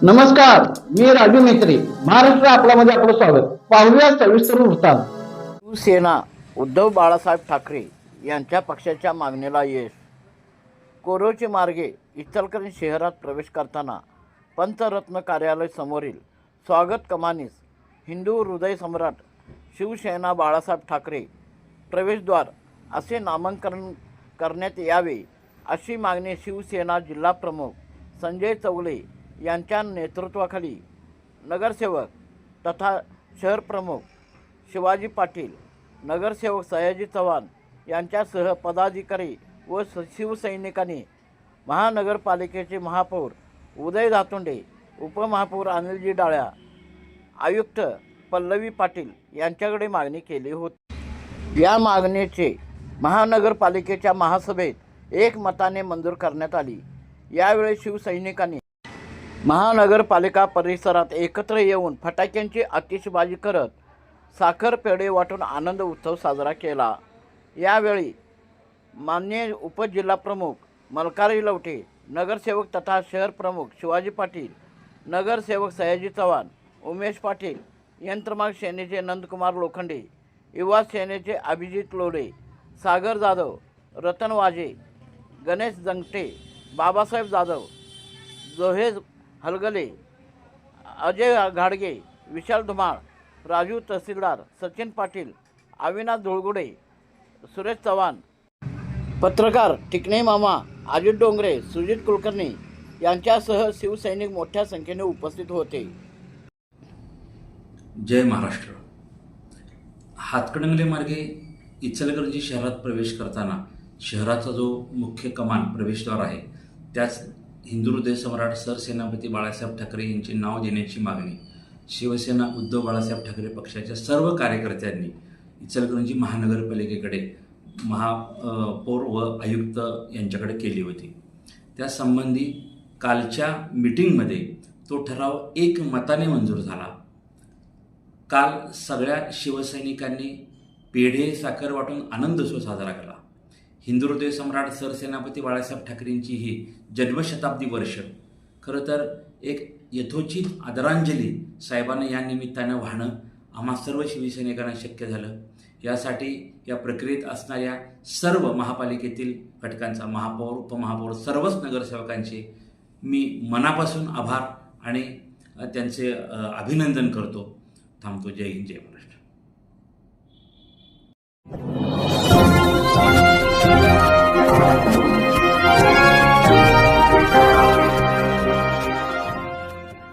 नमस्कार, मी राजू मेत्री. महाराष्ट्र आपल्यामध्ये आपलं स्वागत. पाहूया सविस्तर वृत्तांत. शिवसेना उद्धव बाळासाहेब ठाकरे यांच्या पक्षाच्या मागणीला यश. कोरोची मार्गे इचलकरंजी शहरात प्रवेश करताना पंचरत्न कार्यालय समोरील स्वागत कमानीस हिंदू हृदय सम्राट शिवसेना बाळासाहेब ठाकरे प्रवेशद्वार असे नामांकन करण्यात यावे अशी मागणी शिवसेना जिल्हा प्रमुख संजय चौगले यांच्या नेतृत्वाखाली नगरसेवक तथा शहर प्रमुख शिवाजी पाटील, नगरसेवक सयाजी चव्हाण यांच्यासह पदाधिकारी व शिवसैनिकांनी महानगरपालिकेचे महापौर उदय धातोंडे, उपमहापौर अनिलजी डाळ्या, आयुक्त पल्लवी पाटील यांच्याकडे मागणी केली होती. या मागणीचे महानगरपालिकेच्या महासभेत एकमताने मंजूर करण्यात आली. यावेळी शिवसैनिकांनी महानगरपालिका परिसरात एकत्र येऊन फटाक्यांची आतिषबाजी करत साखर पेढे वाटून आनंद उत्सव साजरा केला. यावेळी माननीय उपजिल्हाप्रमुख मल्हारी लवटे, नगरसेवक तथा शहर प्रमुख शिवाजी पाटील, नगरसेवक सयाजी चव्हाण, उमेश पाटील, यंत्रमाग सेनेचे नंदकुमार लोखंडे, युवा सेनेचे अभिजित लोढे, सागर जाधव, रतन वाजे, गणेश जंगटे, बाबासाहेब जाधव, जोहेज हलगले, अजय घाडगे, विशाल धुमाळ, राजू तहसीलदार, सचिन पाटील, अविनाश धुळगुडे, सुरेश चव्हाण, पत्रकार टिकणे मामा, अजित डोंगरे, सुजित कुलकर्णी यांच्यासह शिवसैनिक मोठ्या संख्येने उपस्थित होते. जय महाराष्ट्र. हातकणंगले मार्गे इचलकरंजी शहरात प्रवेश करताना शहराचा जो मुख्य कमान प्रवेशद्वार आहे त्याच हिंदू हृदय सम्राट सरसेनापती बाळासाहेब ठाकरे यांचे नाव देण्याची मागणी शिवसेना उद्धव बाळासाहेब ठाकरे पक्षाच्या सर्व कार्यकर्त्यांनी इचलकरंजी महानगरपालिकेकडे महापौर व आयुक्त यांच्याकडे केली होती. त्यासंबंधी कालच्या मीटिंगमध्ये तो ठराव एकमताने मंजूर झाला. काल सगळ्या शिवसैनिकांनी पेढे साखर वाटून आनंदोत्सव साजरा केला. हिंदू हृदय सम्राट सरसेनापती बाळासाहेब ठाकरेंची ही जन्मशताब्दी वर्ष खरं तर एक यथोचित आदरांजली साहेबांना या निमित्तानं वाहणं आम्हा सर्व शिवसैनिकांना शक्य झालं. यासाठी या प्रक्रियेत असणाऱ्या सर्व महापालिकेतील घटकांचा, महापौर, उपमहापौर, सर्वच नगरसेवकांचे मी मनापासून आभार आणि त्यांचे अभिनंदन करतो. थांबतो. जय हिंद, जय महाराष्ट्र.